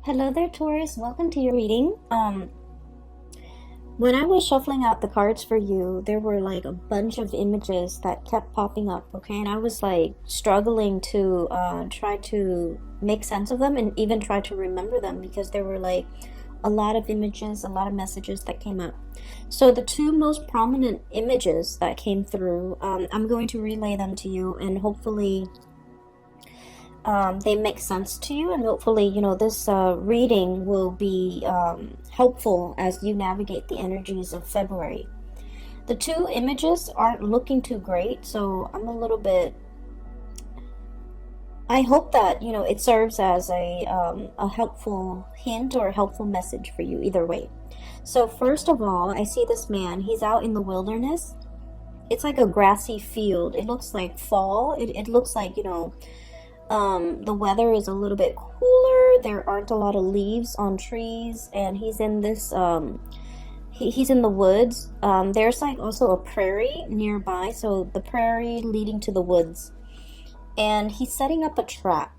Hello there, Taurus. Welcome to your reading. When I was shuffling out the cards for you, there were like a bunch of images that kept popping up, okay? And I was like struggling to try to make sense of them and even try to remember them because there were like a lot of images, a lot of messages that came up. So the two most prominent images that came through, I'm going to relay them to you, and hopefully they make sense to you, and hopefully this reading will be helpful as you navigate the energies of February. The two images aren't looking too great, so I'm a little bit, I hope that it serves as a helpful hint or a helpful message for you either way. So first of all, I see this man. He's out in the wilderness. It's like a grassy field. It looks like fall. It looks like the weather is a little bit cooler. There aren't a lot of leaves on trees, and he's in this he's in the woods. There's like also a prairie nearby, so the prairie leading to the woods, and he's setting up a trap.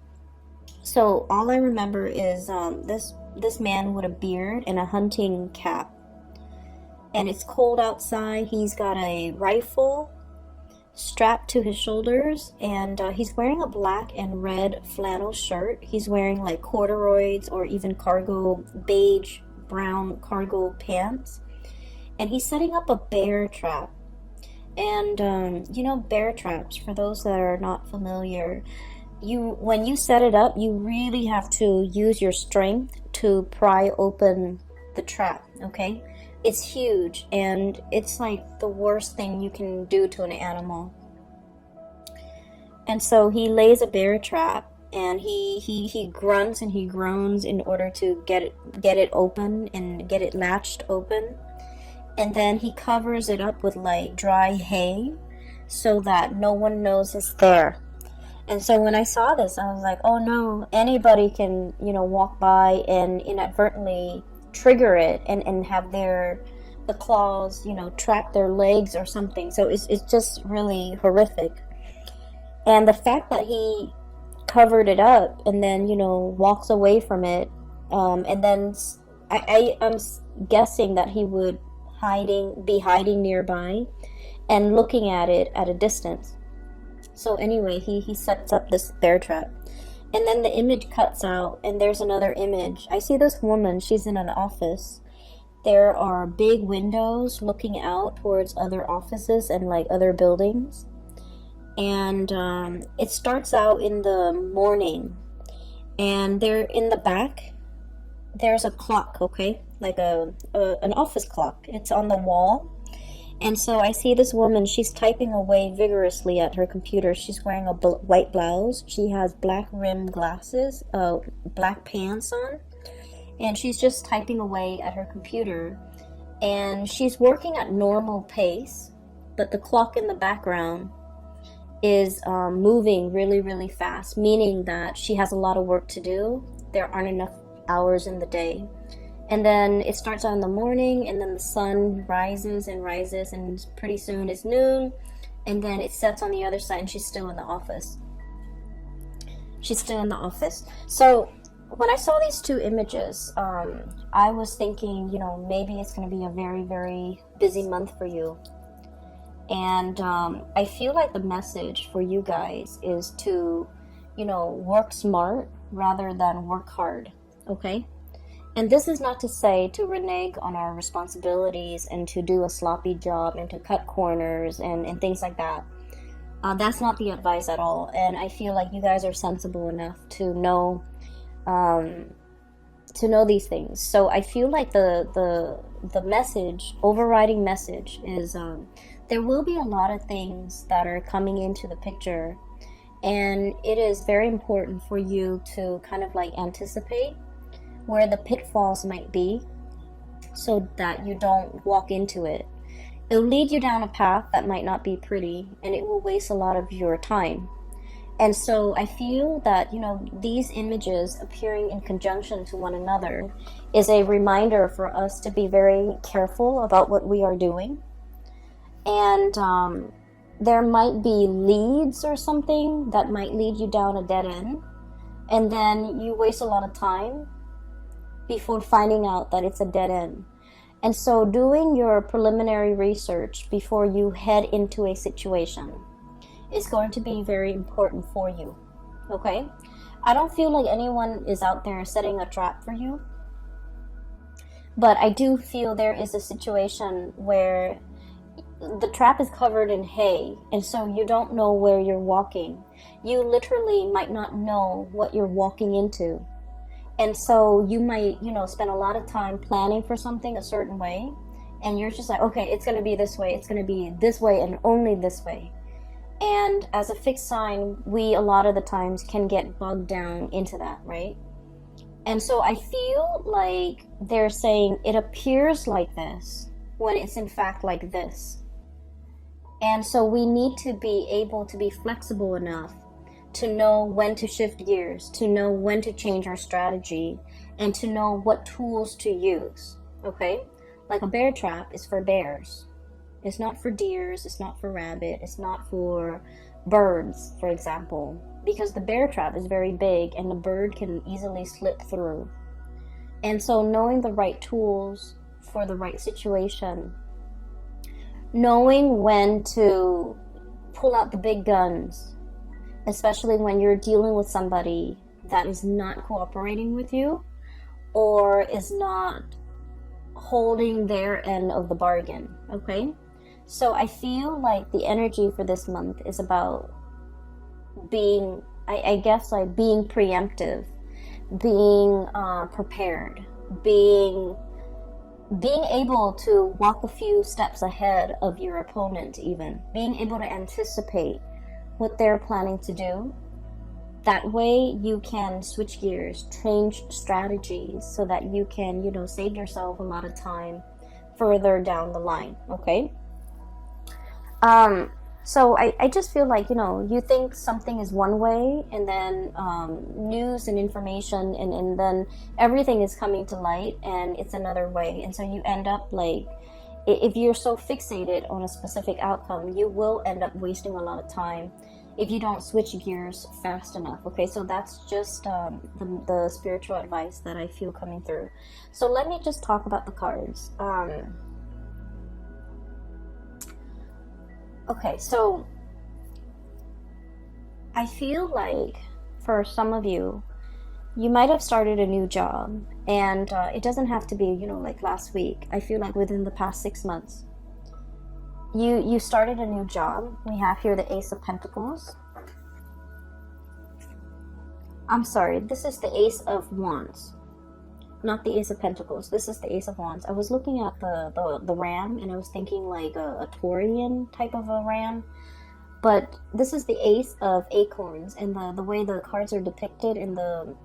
So all I remember is this man with a beard and a hunting cap, and it's cold outside. He's got a rifle strapped to his shoulders, and he's wearing a black and red flannel shirt. He's wearing like corduroys or even beige brown cargo pants, and he's setting up a bear trap. And bear traps, for those that are not familiar, when you set it up, you really have to use your strength to pry open the trap, okay? It's huge, and it's like the worst thing you can do to an animal. And so he lays a bear trap, and he grunts and he groans in order to get it open and get it latched open. And then he covers it up with like dry hay so that no one knows it's there. And so when I saw this, I was like, oh no, anybody can walk by and inadvertently trigger it and have the claws trap their legs or something. So it's just really horrific. And the fact that he covered it up and then walks away from it, and then I'm guessing that he would be hiding nearby and looking at it at a distance. So anyway, he sets up this bear trap. And then the image cuts out, and there's another image. I see this woman. She's in an office. There are big windows looking out towards other offices and like other buildings. And it starts out in the morning. And there in the back, there's a clock, okay? Like an office clock. It's on the wall. And so I see this woman. She's typing away vigorously at her computer. She's wearing a white blouse. She has black rimmed glasses, black pants on, and she's just typing away at her computer. And she's working at normal pace, but the clock in the background is moving really, really fast, meaning that she has a lot of work to do. There aren't enough hours in the day. And then it starts out in the morning, and then the sun rises and rises, and pretty soon it's noon, and then it sets on the other side, and she's still in the office. So when I saw these two images, I was thinking, maybe it's going to be a very, very busy month for you. And I feel like the message for you guys is to, work smart rather than work hard, okay? And this is not to say to renege on our responsibilities and to do a sloppy job and to cut corners and things like that. That's not the advice at all. And I feel like you guys are sensible enough to know these things. So I feel like the overriding message is there will be a lot of things that are coming into the picture, and it is very important for you to kind of like anticipate where the pitfalls might be so that you don't walk into it. It'll lead you down a path that might not be pretty, and it will waste a lot of your time. And so I feel that, these images appearing in conjunction to one another is a reminder for us to be very careful about what we are doing. And there might be leads or something that might lead you down a dead end, and then you waste a lot of time before finding out that it's a dead end. And so doing your preliminary research before you head into a situation is going to be very important for you, okay? I don't feel like anyone is out there setting a trap for you, but I do feel there is a situation where the trap is covered in hay, and so you don't know where you're walking. You literally might not know what you're walking into. And so you might, spend a lot of time planning for something a certain way, and you're just like, okay, it's going to be this way, it's going to be this way, and only this way. And as a fixed sign, we a lot of the times can get bogged down into that, right? And so I feel like they're saying it appears like this when it's in fact like this. And so we need to be able to be flexible enough to know when to shift gears, to know when to change our strategy, and to know what tools to use, okay? Like a bear trap is for bears. It's not for deers, it's not for rabbit, it's not for birds, for example, because the bear trap is very big and the bird can easily slip through. And so knowing the right tools for the right situation, knowing when to pull out the big guns, especially when you're dealing with somebody that is not cooperating with you or is not holding their end of the bargain, okay? So I feel like the energy for this month is about being, I guess, like being preemptive, being prepared, being able to walk a few steps ahead of your opponent, even being able to anticipate what they're planning to do. That way you can switch gears, change strategies so that you can, save yourself a lot of time further down the line, okay? So I just feel like, you think something is one way, and then news and information and then everything is coming to light and it's another way. And so you end up like, if you're so fixated on a specific outcome, you will end up wasting a lot of time if you don't switch gears fast enough, okay? So that's just the spiritual advice that I feel coming through. So let me just talk about the cards. Okay, so I feel like for some of you, you might have started a new job, and it doesn't have to be, like last week. I feel like within the past 6 months, you started a new job. We have here the Ace of Pentacles. I'm sorry, this is the Ace of Wands, not the Ace of Pentacles. This is the Ace of Wands. I was looking at the ram, and I was thinking like a Taurian type of a ram, but this is the Ace of Acorns, and the way the cards are depicted in the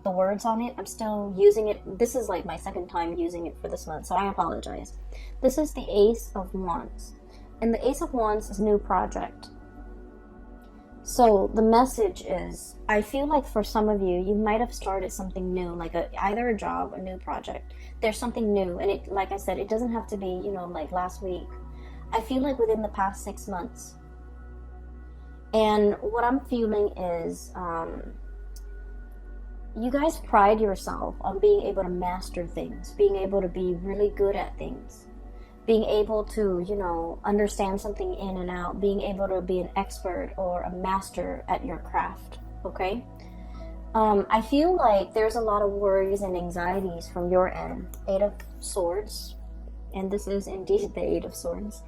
words on it, I'm still using it. This is like my second time using it for this month, so I apologize. This is the Ace of Wands, and the Ace of Wands is new project. So the message is, I feel like for some of you, you might have started something new, like either a job, a new project. There's something new, and it, like I said, it doesn't have to be, like last week. I feel like within the past 6 months. And what I'm feeling is, you guys pride yourself on being able to master things, being able to be really good at things, being able to, understand something in and out, being able to be an expert or a master at your craft, okay? I feel like there's a lot of worries and anxieties from your end. 8 of Swords, and this is indeed the 8 of Swords.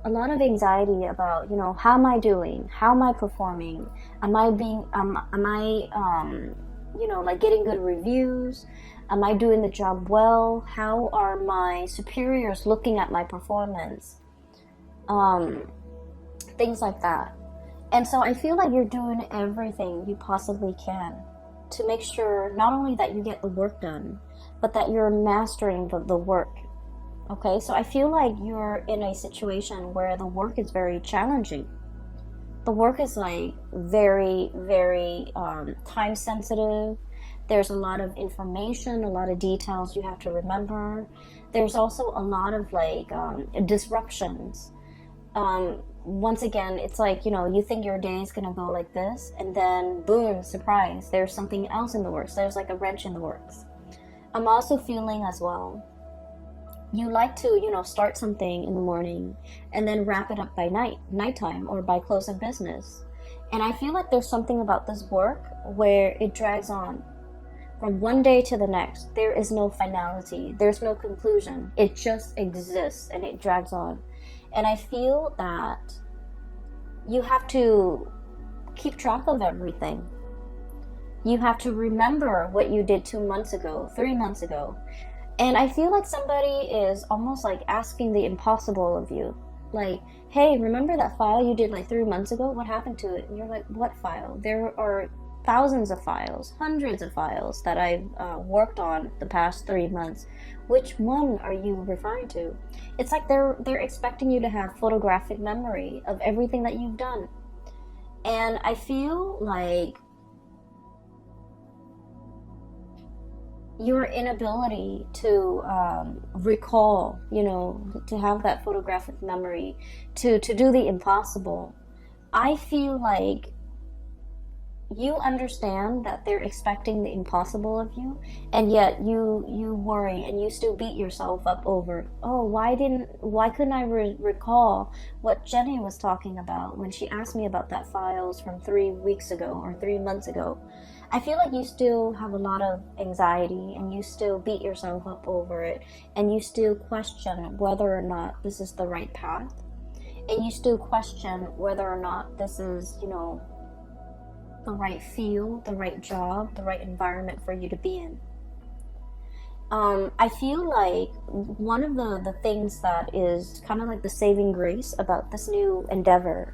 A lot of anxiety about, how am I doing? How am I performing? Am I like getting good reviews? Am I doing the job well? How are my superiors looking at my performance? Things like that. And so I feel like you're doing everything you possibly can to make sure not only that you get the work done, but that you're mastering the work. Okay, so I feel like you're in a situation where the work is very challenging. The work is like very, very time sensitive. There's a lot of information, a lot of details you have to remember. There's also a lot of like disruptions. Once again, it's like, you think your day is going to go like this, and then boom, surprise, there's something else in the works. There's like a wrench in the works. I'm also feeling as well, you like to, start something in the morning and then wrap it up by nighttime, or by close of business. And I feel like there's something about this work where it drags on from one day to the next. There is no finality, there's no conclusion. It just exists and it drags on. And I feel that you have to keep track of everything. You have to remember what you did 2 months ago, 3 months ago. And I feel like somebody is almost like asking the impossible of you. Like, hey, remember that file you did like 3 months ago? What happened to it? And you're like, what file? There are thousands of files, hundreds of files that I've worked on the past 3 months. Which one are you referring to? It's like they're expecting you to have photographic memory of everything that you've done. And I feel like your inability to recall, to have that photographic memory, to do the impossible. I feel like you understand that they're expecting the impossible of you, and yet you worry and you still beat yourself up over, oh, why couldn't I recall what Jenny was talking about when she asked me about that files from 3 weeks ago or 3 months ago. I feel like you still have a lot of anxiety, and you still beat yourself up over it, and you still question whether or not this is the right path, and you still question whether or not this is, the right field, the right job, the right environment for you to be in. I feel like one of the things that is kind of like the saving grace about this new endeavor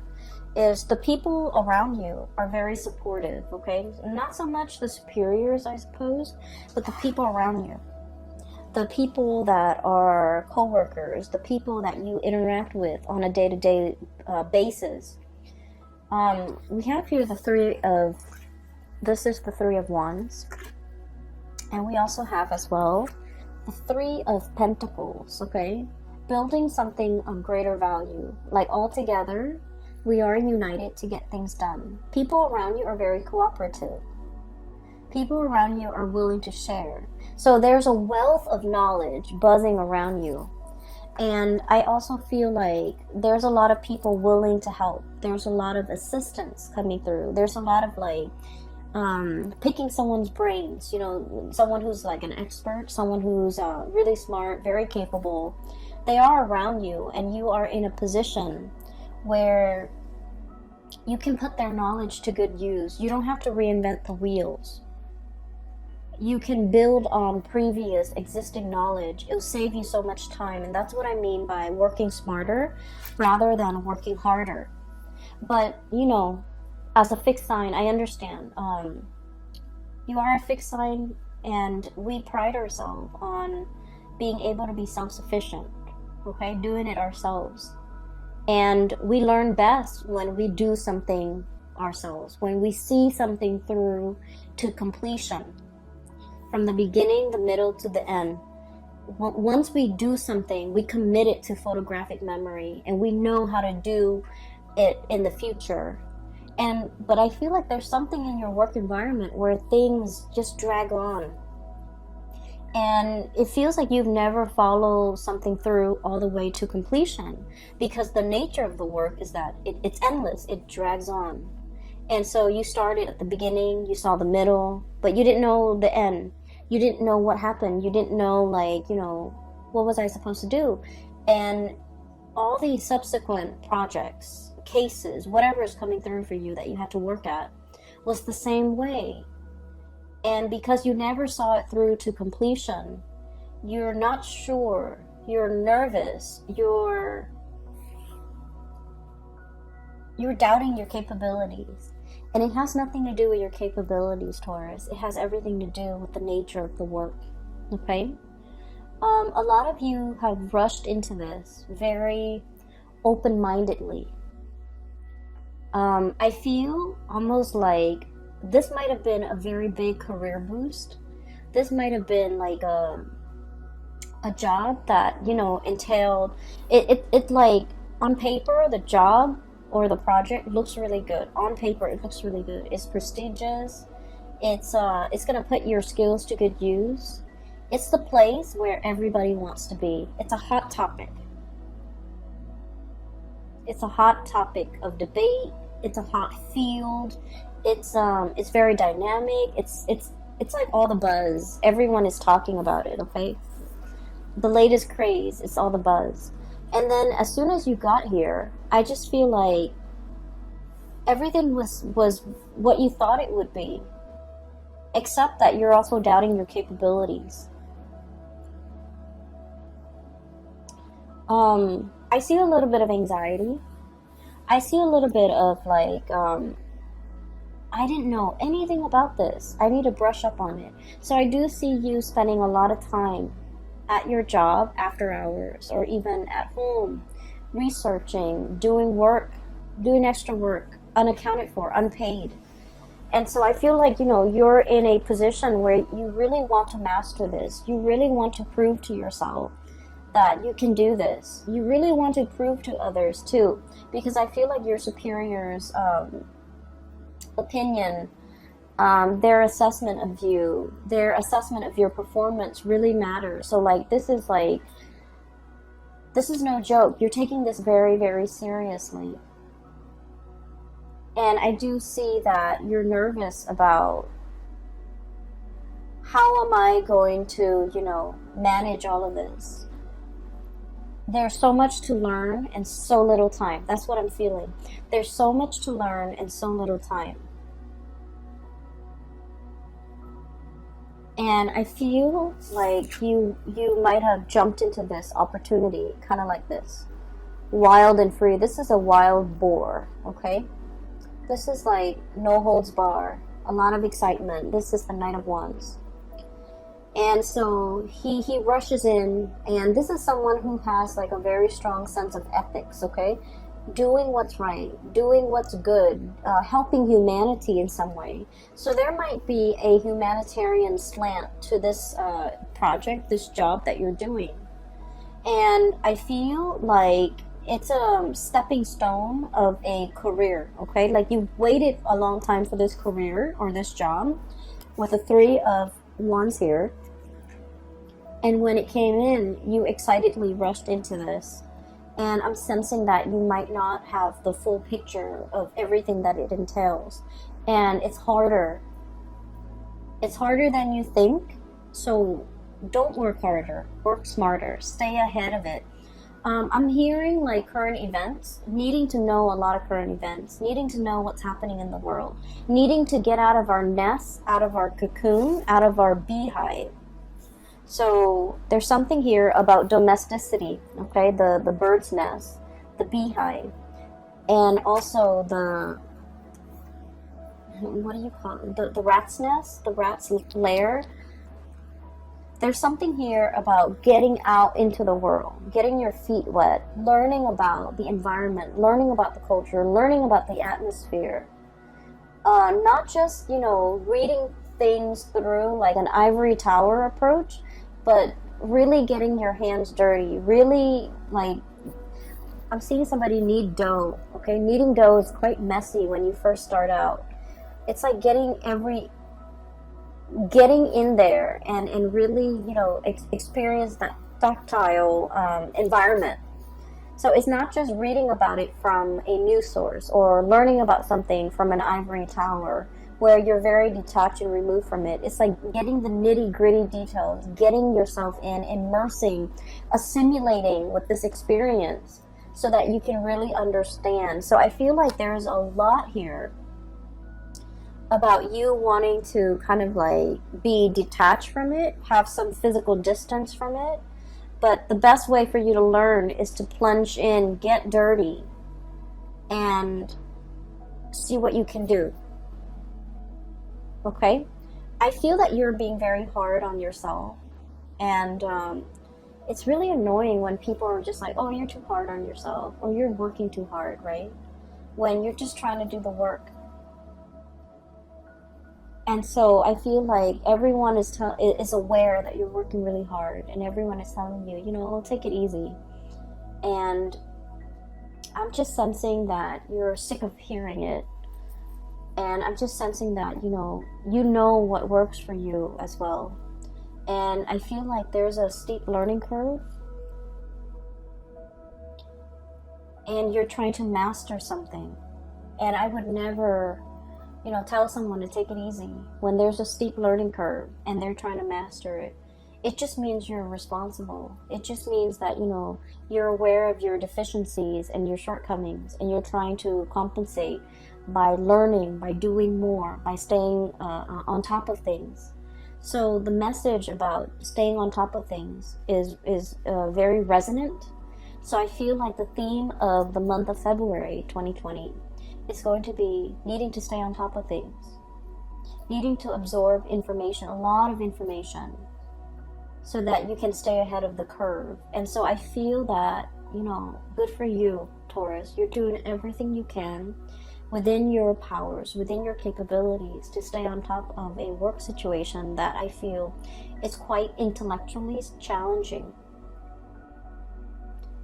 is the people around you are very supportive, okay? Not so much the superiors, I suppose, but the people around you. The people that are co-workers, the people that you interact with on a day-to-day basis. We have here this is the Three of Wands. And we also have as well the Three of Pentacles, okay? Building something of greater value. Like all together, we are united to get things done. People around you are very cooperative. People around you are willing to share. So there's a wealth of knowledge buzzing around you. And I also feel like there's a lot of people willing to help. There's a lot of assistance coming through. There's a lot of picking someone's brains, someone who's like an expert, someone who's really smart, very capable. They are around you, and you are in a position where you can put their knowledge to good use. You don't have to reinvent the wheels. You can build on previous existing knowledge. It'll save you so much time, and that's what I mean by working smarter rather than working harder. But, as a fixed sign, I understand. You are a fixed sign, and we pride ourselves on being able to be self-sufficient, okay? Doing it ourselves. And we learn best when we do something ourselves, when we see something through to completion, from the beginning, the middle, to the end. Once we do something, we commit it to photographic memory, and we know how to do it in the future. But I feel like there's something in your work environment where things just drag on. And it feels like you've never followed something through all the way to completion, because the nature of the work is that it's endless, it drags on. And so you started at the beginning, you saw the middle, but you didn't know the end. You didn't know what happened. You didn't know, what was I supposed to do? And all these subsequent projects, cases, whatever is coming through for you that you had to work at, was the same way. And because you never saw it through to completion, you're not sure, you're nervous, you're doubting your capabilities. And it has nothing to do with your capabilities, Taurus. It has everything to do with the nature of the work, okay? A lot of you have rushed into this very open-mindedly. I feel almost like this might have been a very big career boost. This might have been like a job that, entailed, it like on paper, the job or the project looks really good. On paper, it looks really good. It's prestigious. It's gonna put your skills to good use. It's the place where everybody wants to be. It's a hot topic. It's a hot topic of debate. It's a hot field. It's very dynamic. It's like all the buzz. Everyone is talking about it, okay? The latest craze, it's all the buzz. And then as soon as you got here, I just feel like everything was what you thought it would be. Except that you're also doubting your capabilities. I see a little bit of anxiety. I see a little bit of like, I didn't know anything about this. I need to brush up on it. So I do see you spending a lot of time at your job after hours, or even at home, researching, doing work, doing extra work, unaccounted for, unpaid. And so I feel like, you're in a position where you really want to master this. You really want to prove to yourself that you can do this. You really want to prove to others too, because I feel like your superiors' opinion, their assessment of you, their assessment of your performance really matters. So like this is no joke. You're taking this very, very seriously. And I do see that you're nervous about how am I going to, manage all of this. There's so much to learn and so little time. That's what I'm feeling. There's so much to learn and so little time. And I feel like you might have jumped into this opportunity kind of like this. Wild and free. This is a wild boar, okay? This is like no holds bar. A lot of excitement. This is the Knight of Wands. And so he rushes in, and this is someone who has like a very strong sense of ethics, okay? Doing what's right, doing what's good, helping humanity in some way. So there might be a humanitarian slant to this project, this job that you're doing. And I feel like it's a stepping stone of a career, okay? Like you've waited a long time for this career or this job with the Three of Wands here. And when it came in, you excitedly rushed into this. And I'm sensing that you might not have the full picture of everything that it entails. And it's harder. It's harder than you think. So don't work harder. Work smarter. Stay ahead of it. I'm hearing like current events, needing to know a lot of current events, needing to know what's happening in the world, needing to get out of our nest, out of our cocoon, out of our beehive. So there's something here about domesticity, okay? The bird's nest, the beehive, and also what do you call it? The rat's nest, the rat's lair. There's something here about getting out into the world, getting your feet wet, learning about the environment, learning about the culture, learning about the atmosphere. Not just, reading things through like an ivory tower approach, but really getting your hands dirty, really like, I'm seeing somebody knead dough, okay? Kneading dough is quite messy when you first start out. It's like getting in there and really, experience that tactile environment. So it's not just reading about it from a news source or learning about something from an ivory tower where you're very detached and removed from it. It's like getting the nitty-gritty details, getting yourself in, immersing, assimilating with this experience so that you can really understand. So I feel like there's a lot here about you wanting to kind of like be detached from it, have some physical distance from it. But the best way for you to learn is to plunge in, get dirty, and see what you can do. Okay? I feel that you're being very hard on yourself. And it's really annoying when people are just like, oh, you're too hard on yourself, or you're working too hard, right? When you're just trying to do the work. And so I feel like everyone is aware that you're working really hard, and everyone is telling you, oh, take it easy. And I'm just sensing that you're sick of hearing it. And I'm just sensing that, you know what works for you as well. and I feel like there's a steep learning curve, and you're trying to master something. And I would never, tell someone to take it easy when there's a steep learning curve and they're trying to master it. It just means you're responsible. It just means that, you're aware of your deficiencies and your shortcomings, and you're trying to compensate by learning, by doing more, by staying on top of things. So the message about staying on top of things is very resonant. So I feel like the theme of the month of February 2020 is going to be needing to stay on top of things, needing to absorb information, a lot of information, so that you can stay ahead of the curve. And so I feel that, good for you, Taurus. You're doing everything you can within your powers, within your capabilities, to stay on top of a work situation that I feel is quite intellectually challenging.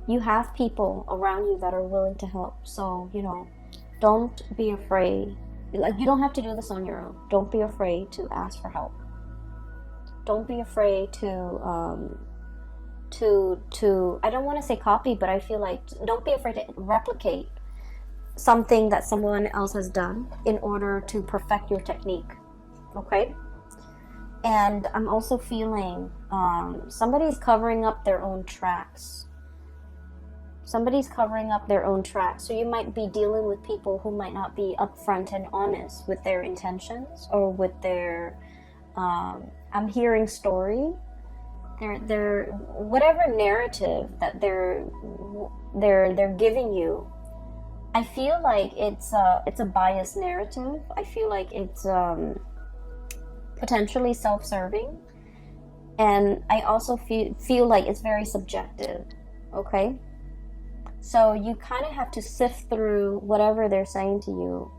You have people around you that are willing to help. So, don't be afraid. Like, you don't have to do this on your own. Don't be afraid to ask for help. Don't be afraid to I don't want to say copy, but I feel like don't be afraid to replicate something that someone else has done in order to perfect your technique. Okay? And I'm also feeling somebody's covering up their own tracks. Somebody's covering up their own tracks. So you might be dealing with people who might not be upfront and honest with their intentions or with their I'm hearing story. Their whatever narrative that they're giving you. I feel like it's a biased narrative. I feel like it's potentially self-serving, and I also feel like it's very subjective. Okay, so you kind of have to sift through whatever they're saying to you,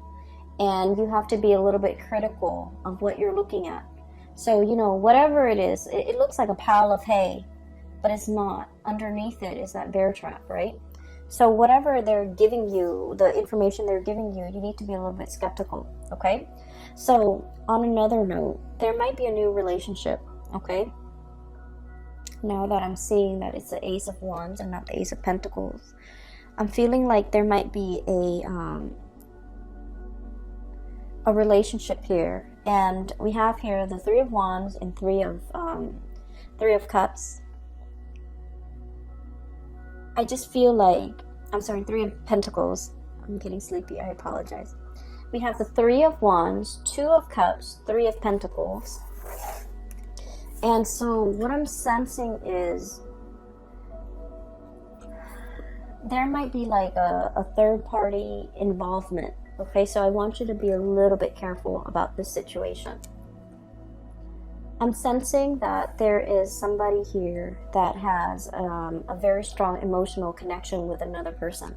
and you have to be a little bit critical of what you're looking at. So, whatever it is, it looks like a pile of hay, but it's not. Underneath it is that bear trap, right? So whatever they're giving you, the information they're giving you, you need to be a little bit skeptical, okay? So on another note, there might be a new relationship, okay? Now that I'm seeing that it's the Ace of Wands and not the Ace of Pentacles, I'm feeling like there might be a relationship here. And we have here the Three of Wands and Three of Cups. I just feel like, Three of Pentacles. I'm getting sleepy, I apologize. We have the Three of Wands, Two of Cups, Three of Pentacles. And so what I'm sensing is there might be like a third party involvement. Okay, so I want you to be a little bit careful about this situation. I'm sensing that there is somebody here that has a very strong emotional connection with another person.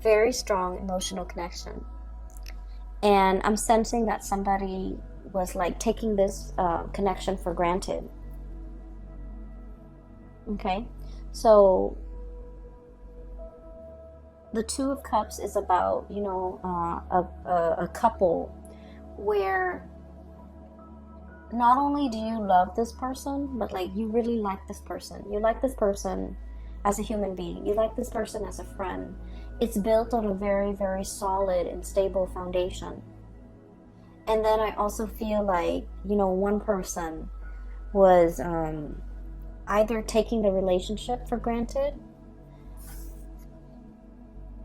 Very strong emotional connection. And I'm sensing that somebody was like taking this connection for granted. Okay, so the Two of Cups is about, a couple where not only do you love this person, but like you really like this person. You like this person as a human being. You like this person as a friend. It's built on a very, very solid and stable foundation. And then I also feel like, one person was either taking the relationship for granted.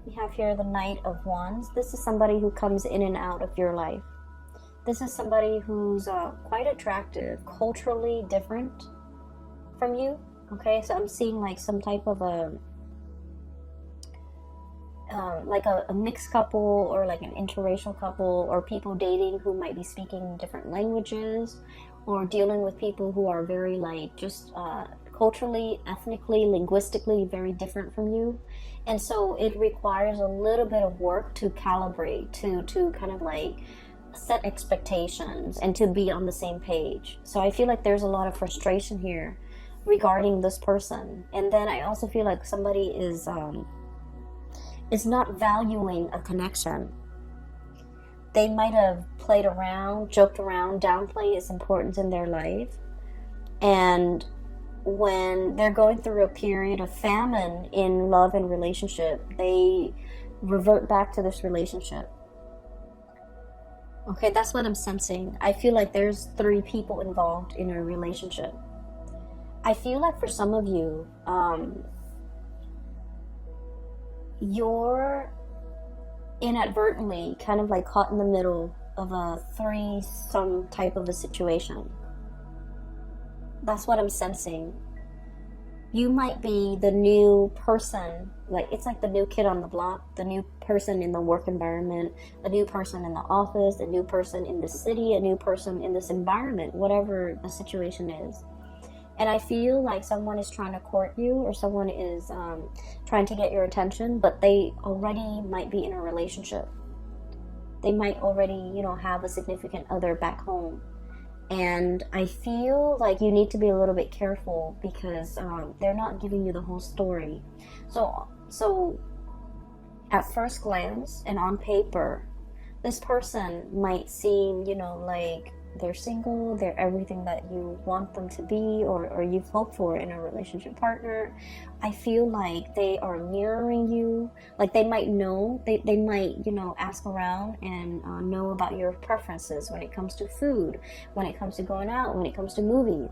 We have here the Knight of Wands. This is somebody who comes in and out of your life. This is somebody who's quite attractive, culturally different from you. Okay, so I'm seeing like some type of a mixed couple, or like an interracial couple, or people dating who might be speaking different languages, or dealing with people who are very like just culturally, ethnically, linguistically very different from you. And so it requires a little bit of work to calibrate, to kind of like set expectations and to be on the same page. So I feel like there's a lot of frustration here regarding this person. And then I also feel like somebody is not valuing a connection. They might have played around, joked around, downplayed its importance in their life. And when they're going through a period of famine in love and relationship, they revert back to this relationship. Okay, that's what I'm sensing. I feel like there's 3 people involved in a relationship. I feel like for some of you, you're inadvertently kind of like caught in the middle of a threesome type of a situation. That's what I'm sensing. You might be the new person, like it's like the new kid on the block, the new person in the work environment, a new person in the office, a new person in the city, a new person in this environment, whatever the situation is. And I feel like someone is trying to court you, or someone is trying to get your attention, but they already might be in a relationship. They might already, have a significant other back home. And I feel like you need to be a little bit careful because they're not giving you the whole story. So at first glance and on paper, this person might seem, like they're single, they're everything that you want them to be, or you've hoped for in a relationship partner. I feel like they are mirroring you. Like they might know, they might, ask around and know about your preferences when it comes to food, when it comes to going out, when it comes to movies.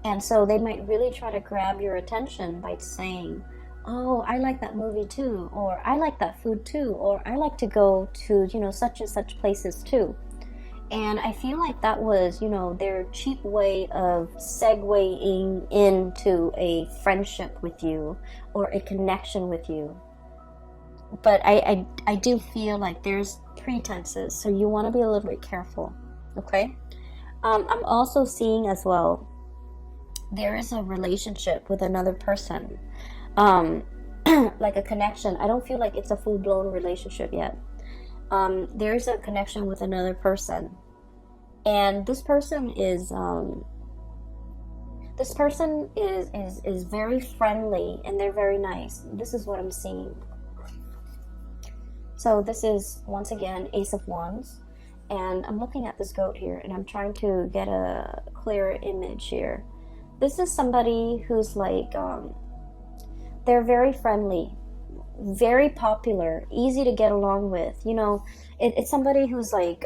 And so they might really try to grab your attention by saying, oh, I like that movie too, or I like that food too, or I like to go to, such and such places too. And I feel like that was, their cheap way of segueing into a friendship with you or a connection with you. But I do feel like there's pretenses, so you want to be a little bit careful, okay? I'm also seeing as well, there is a relationship with another person, like a connection. I don't feel like it's a full-blown relationship yet. There's a connection with another person, and this person is very friendly, and they're very nice. This is what I'm seeing. So this is once again Ace of Wands, and I'm looking at this goat here, and I'm trying to get a clearer image here. This is somebody who's like they're very friendly, very popular, easy to get along with. It's somebody who's like,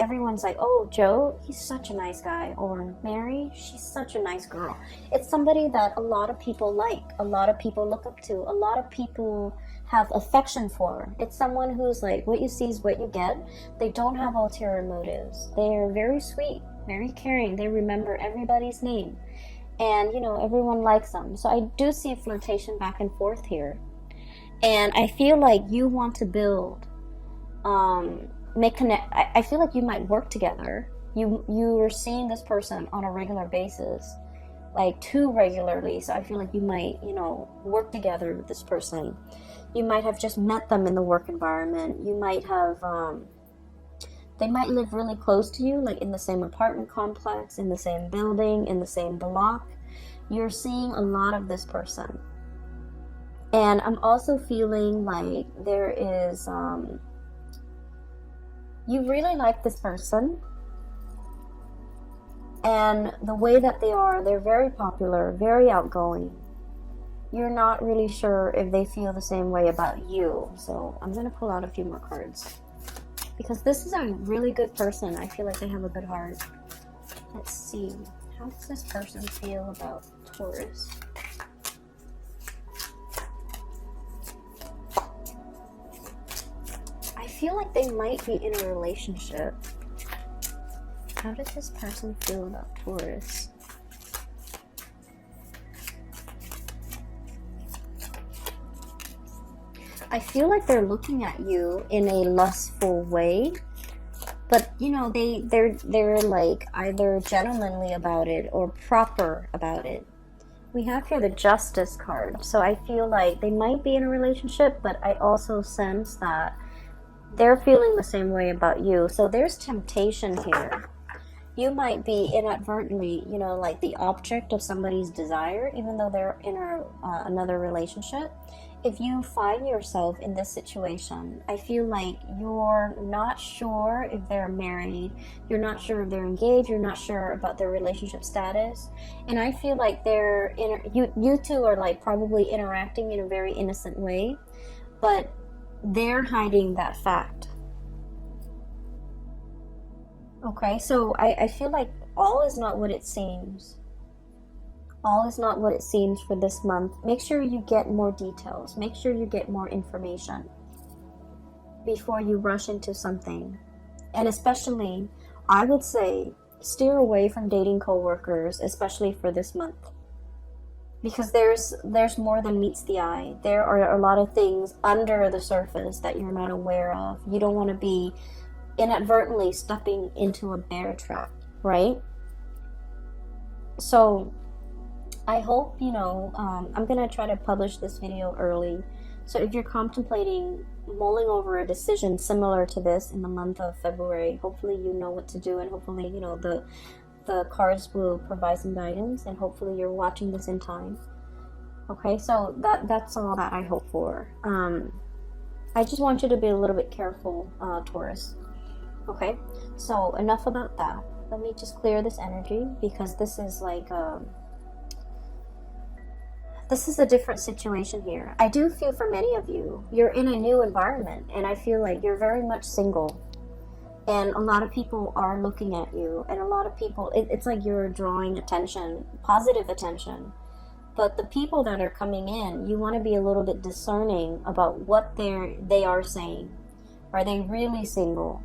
everyone's like, oh, Joe, he's such a nice guy, or Mary, she's such a nice girl. It's somebody that a lot of people like, a lot of people look up to, a lot of people have affection for. It's someone who's like, what you see is what you get. They don't have ulterior motives. They're very sweet, very caring. They remember everybody's name. And, everyone likes them. So I do see flirtation back and forth here. And I feel like you want to build, I feel like you might work together. You are seeing this person on a regular basis, like too regularly. So I feel like you might, work together with this person. You might have just met them in the work environment. You might have, they might live really close to you, like in the same apartment complex, in the same building, in the same block. You're seeing a lot of this person. And I'm also feeling like there is, you really like this person. And the way that they are, they're very popular, very outgoing. You're not really sure if they feel the same way about you. So I'm going to pull out a few more cards, because this is a really good person. I feel like they have a good heart. Let's see. How does this person feel about Taurus? I feel like they might be in a relationship. How does this person feel about Taurus? I feel like they're looking at you in a lustful way, but they're like either gentlemanly about it or proper about it. We have here the Justice card, so I feel like they might be in a relationship, but I also sense that they're feeling the same way about you. So there's temptation here. You might be inadvertently, like the object of somebody's desire, even though they're in another relationship. if you find yourself in this situation, I feel like you're not sure if they're married, you're not sure if they're engaged, you're not sure about their relationship status, and I feel like you two are like probably interacting in a very innocent way, but they're hiding that fact. Okay, so I feel like all is not what it seems. All is not what it seems for this month. Make sure you get more details. Make sure you get more information before you rush into something. And especially, I would say, steer away from dating coworkers, especially for this month. Because there's more than meets the eye. There are a lot of things under the surface that you're not aware of. You don't want to be inadvertently stepping into a bear trap, right? So I hope, I'm going to try to publish this video early. So if you're contemplating mulling over a decision similar to this in the month of February, hopefully you know what to do, and hopefully, the cards will provide some guidance, and hopefully you're watching this in time. Okay, so that's all that I hope for. I just want you to be a little bit careful, Taurus. Okay, so enough about that. Let me just clear this energy, because this is like this is a different situation here. I do feel for many of you, you're in a new environment, and I feel like you're very much single. And a lot of people are looking at you, and a lot of people, it's like you're drawing attention, positive attention. But the people that are coming in, you want to be a little bit discerning about what they are saying. Are they really single?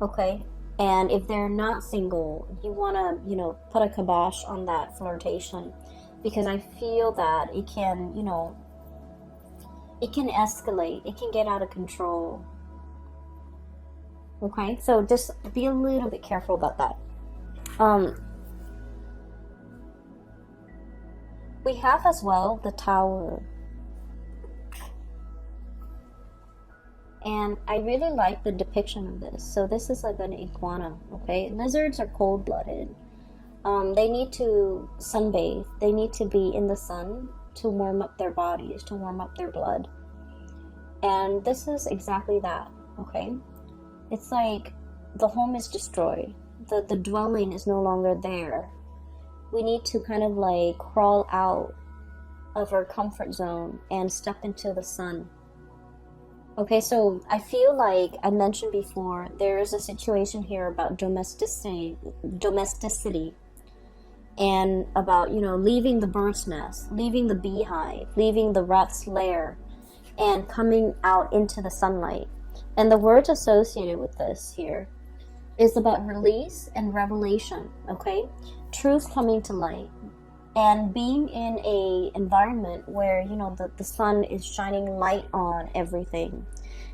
Okay? And if they're not single, you want to, put a kibosh on that flirtation. Because I feel that it can, it can escalate. It can get out of control. Okay? So just be a little bit careful about that. We have as well the Tower. And I really like the depiction of this. So this is like an iguana, okay? Lizards are cold-blooded. They need to sunbathe. They need to be in the sun to warm up their bodies, to warm up their blood. And this is exactly that, okay? It's like the home is destroyed. The dwelling is no longer there. We need to kind of like crawl out of our comfort zone and step into the sun. Okay, so I feel like I mentioned before, there is a situation here about domesticity, and about, leaving the bird's nest, leaving the beehive, leaving the rat's lair, and coming out into the sunlight. And the words associated with this here is about release and revelation, okay? Truth coming to light. And being in a environment where, the sun is shining light on everything.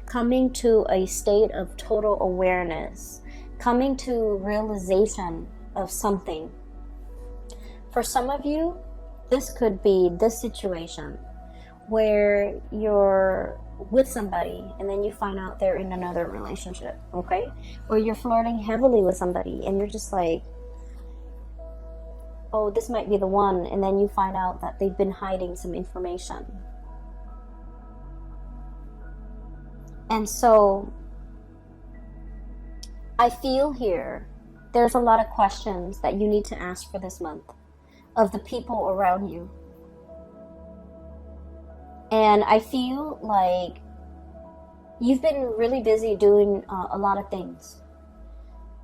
Coming to a state of total awareness. Coming to realization of something. For some of you, this could be this situation where you're with somebody and then you find out they're in another relationship, okay? Or you're flirting heavily with somebody and you're just like, oh, this might be the one, and then you find out that they've been hiding some information. And so I feel here there's a lot of questions that you need to ask for this month of the people around you. And I feel like you've been really busy doing a lot of things.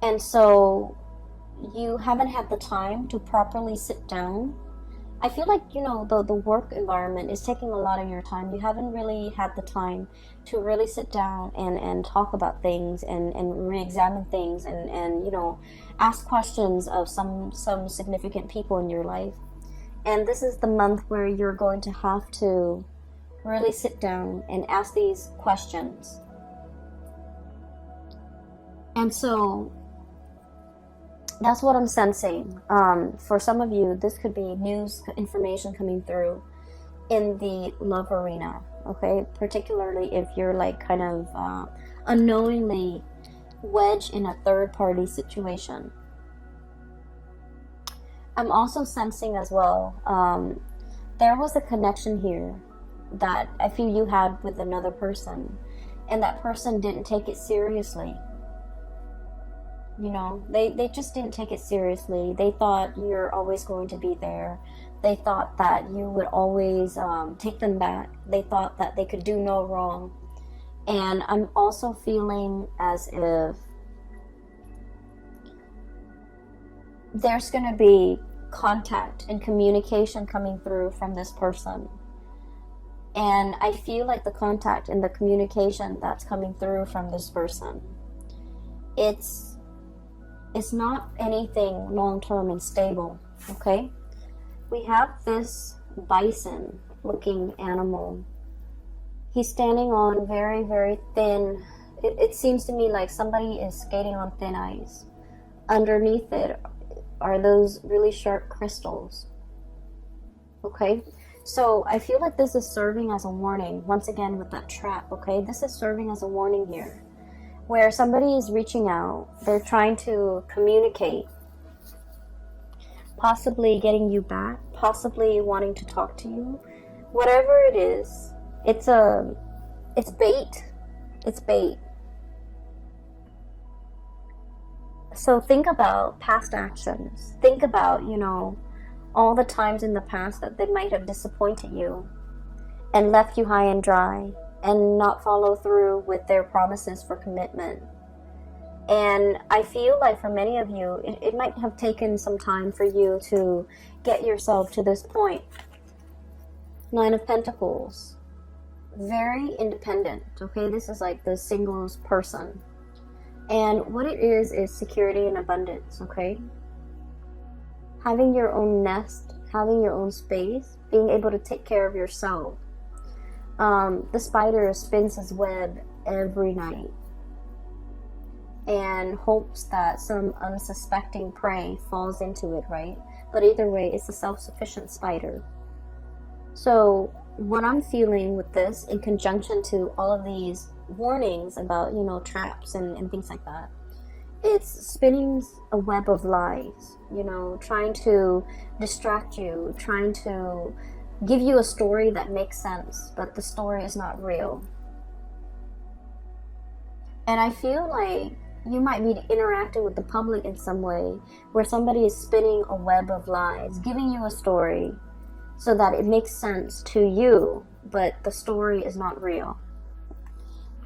And so you haven't had the time to properly sit down. I feel like, the work environment is taking a lot of your time. You haven't really had the time to really sit down and talk about things and re-examine things and ask questions of some significant people in your life. And this is the month where you're going to have to really sit down and ask these questions. And so that's what I'm sensing. For some of you, this could be news information coming through in the love arena, okay? Particularly if you're like kind of unknowingly wedged in a third-party situation. I'm also sensing as well, there was a connection here that I feel you had with another person, and that person didn't take it seriously. You know, they just didn't take it seriously. They thought you're always going to be there. They thought that you would always take them back. They thought that they could do no wrong. And I'm also feeling as if there's going to be contact and communication coming through from this person. And I feel like the contact and the communication that's coming through from this person, it's not anything long-term and stable, okay? We have this bison looking animal. He's standing on very, very thin, it seems to me like somebody is skating on thin ice. Underneath it are those really sharp crystals, okay? So I feel like this is serving as a warning, once again with that trap, okay? This is serving as a warning here, where somebody is reaching out, they're trying to communicate, possibly getting you back, possibly wanting to talk to you. Whatever it is, it's bait. It's bait. So think about past actions. Think about, you know, all the times in the past that they might have disappointed you and left you high and dry and not follow through with their promises for commitment. And I feel like for many of you, it might have taken some time for you to get yourself to this point. Nine of Pentacles. Very independent, okay? This is like the singles person. And what it is security and abundance, okay? Having your own nest, having your own space, being able to take care of yourself. The spider spins his web every night and hopes that some unsuspecting prey falls into it, right? But either way, it's a self-sufficient spider. So what I'm feeling with this, in conjunction to all of these warnings about, you know, traps and things like that, it's spinning a web of lies, you know, trying to distract you, trying to give you a story that makes sense, but the story is not real. And I feel like you might be interacting with the public in some way where somebody is spinning a web of lies, giving you a story so that it makes sense to you, but the story is not real.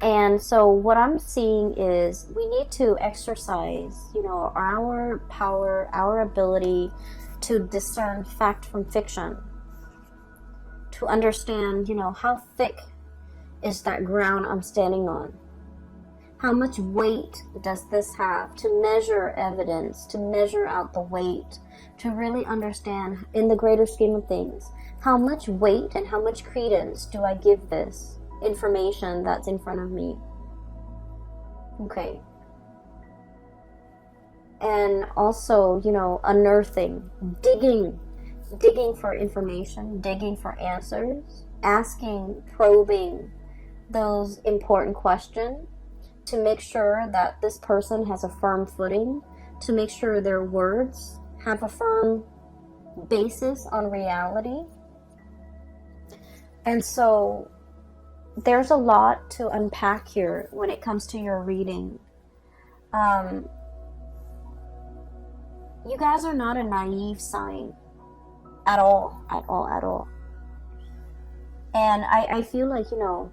And so what I'm seeing is we need to exercise, you know, our power, our ability to discern fact from fiction, to understand, you know, how thick is that ground I'm standing on? How much weight does this have? To measure evidence, to measure out the weight, to really understand in the greater scheme of things, how much weight and how much credence do I give this information that's in front of me? Okay. And also, you know, unearthing, digging for information, digging for answers, asking, probing those important questions to make sure that this person has a firm footing, to make sure their words have a firm basis on reality. And so there's a lot to unpack here when it comes to your reading. You guys are not a naive sign at all. And I feel like, you know,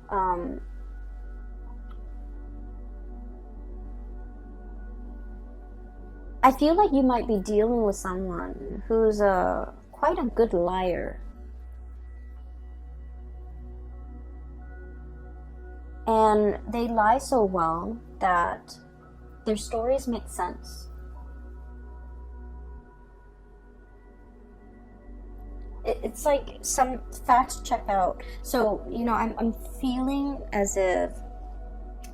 I feel like you might be dealing with someone who's quite a good liar. And they lie so well that their stories make sense. It's like some facts check out. So, you know, I'm feeling as if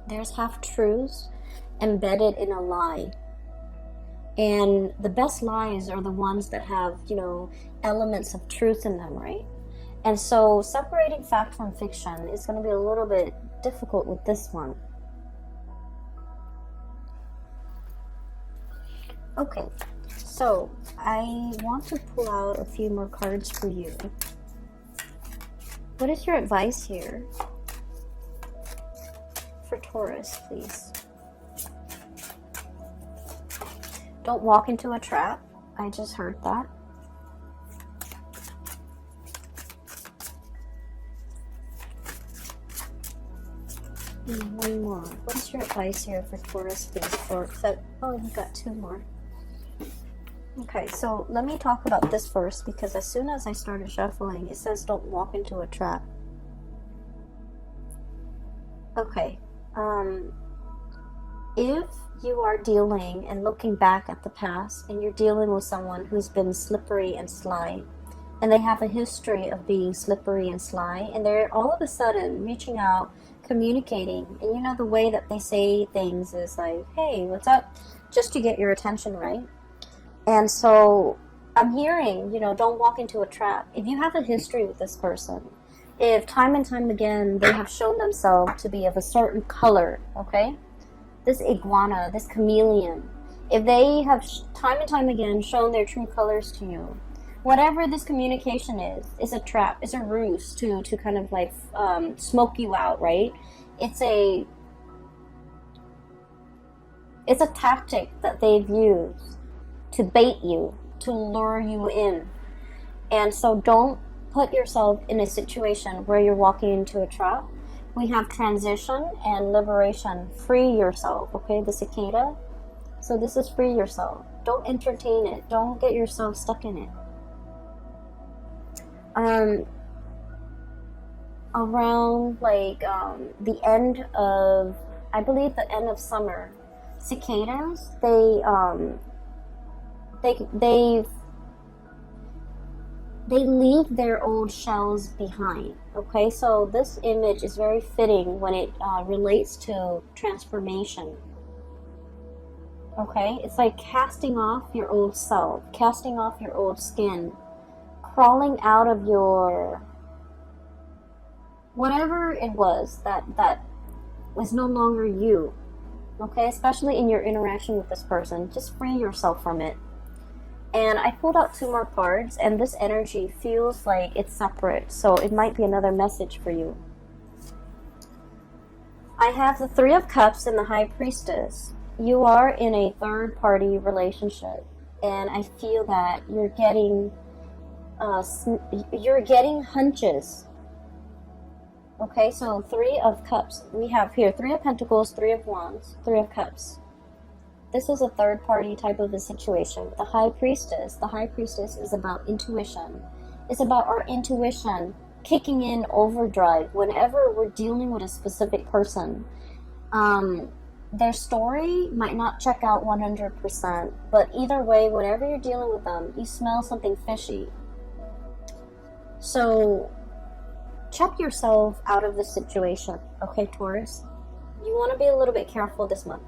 there's half-truths embedded in a lie. And the best lies are the ones that have, you know, elements of truth in them, right? And so separating fact from fiction is going to be a little bit difficult with this one. Okay, so I want to pull out a few more cards for you. What is your advice here for Taurus, please? Don't walk into a trap. I just heard that. And one more. What is your advice here for Taurus, please? Oh, you got two more. Okay, so let me talk about this first, because as soon as I started shuffling, it says don't walk into a trap. Okay, if you are dealing and looking back at the past, and you're dealing with someone who's been slippery and sly, and they have a history of being slippery and sly, and they're all of a sudden reaching out, communicating, and you know the way that they say things is like, hey, what's up? Just to get your attention, right? And so I'm hearing, you know, don't walk into a trap. If you have a history with this person, if time and time again they have shown themselves to be of a certain color, okay? This iguana, this chameleon, if they have time and time again shown their true colors to you, whatever this communication is a trap, it's a ruse to kind of like smoke you out, right? It's a tactic that they've used to bait you, to lure you in. And so don't put yourself in a situation where you're walking into a trap. We have transition and liberation. Free yourself, okay? The cicada. So this is free yourself. Don't entertain it. Don't get yourself stuck in it. Around like the end of, I believe the end of summer, cicadas, they leave their old shells behind. Okay, so this image is very fitting when it relates to transformation. Okay, it's like casting off your old self, casting off your old skin, crawling out of your whatever it was that was no longer you. Okay, especially in your interaction with this person, just free yourself from it. And I pulled out two more cards, and this energy feels like it's separate, so it might be another message for you. I have the Three of Cups and the High Priestess. You are in a third-party relationship, and I feel that you're getting hunches. Okay, so Three of Cups. We have here Three of Pentacles, Three of Wands, Three of Cups. This is a third-party type of a situation. The High Priestess is about intuition. It's about our intuition kicking in overdrive whenever we're dealing with a specific person. Their story might not check out 100%, but either way, whenever you're dealing with them, you smell something fishy. So check yourself out of this situation, okay, Taurus? You want to be a little bit careful this month.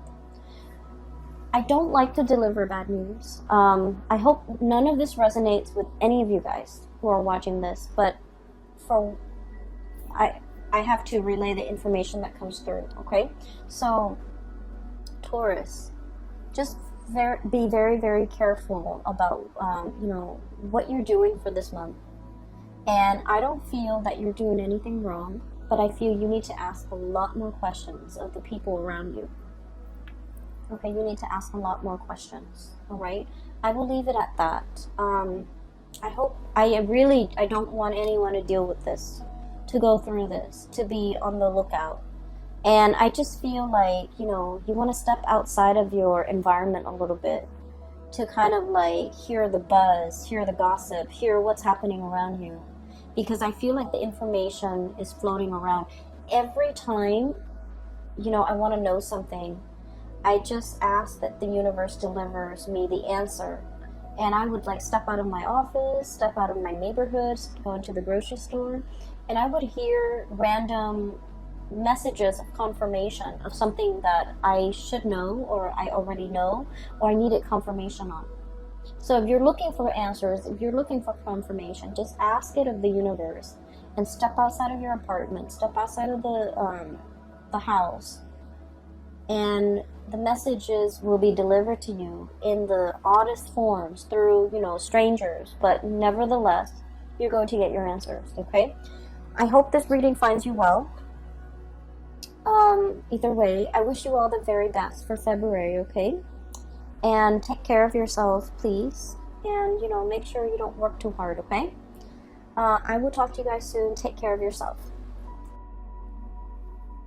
I don't like to deliver bad news. I hope none of this resonates with any of you guys who are watching this, but I have to relay the information that comes through, okay? So, Taurus, just be very, very careful about, what you're doing for this month. And I don't feel that you're doing anything wrong, but I feel you need to ask a lot more questions of the people around you. Okay, you need to ask a lot more questions, all right? I will leave it at that. I don't want anyone to deal with this, to go through this, to be on the lookout. And I just feel like, you want to step outside of your environment a little bit to kind of like hear the buzz, hear the gossip, hear what's happening around you. Because I feel like the information is floating around. Every time, I want to know something, I just ask that the universe delivers me the answer. And I would like step out of my office, step out of my neighborhood, go into the grocery store, and I would hear random messages of confirmation of something that I should know, or I already know, or I needed confirmation on. So if you're looking for answers, if you're looking for confirmation, just ask it of the universe and step outside of your apartment, step outside of the house, and the messages will be delivered to you in the oddest forms through, strangers, but nevertheless, you're going to get your answers, okay? I hope this reading finds you well. Either way, I wish you all the very best for February, okay? And take care of yourself, please. And, make sure you don't work too hard, okay? I will talk to you guys soon. Take care of yourself.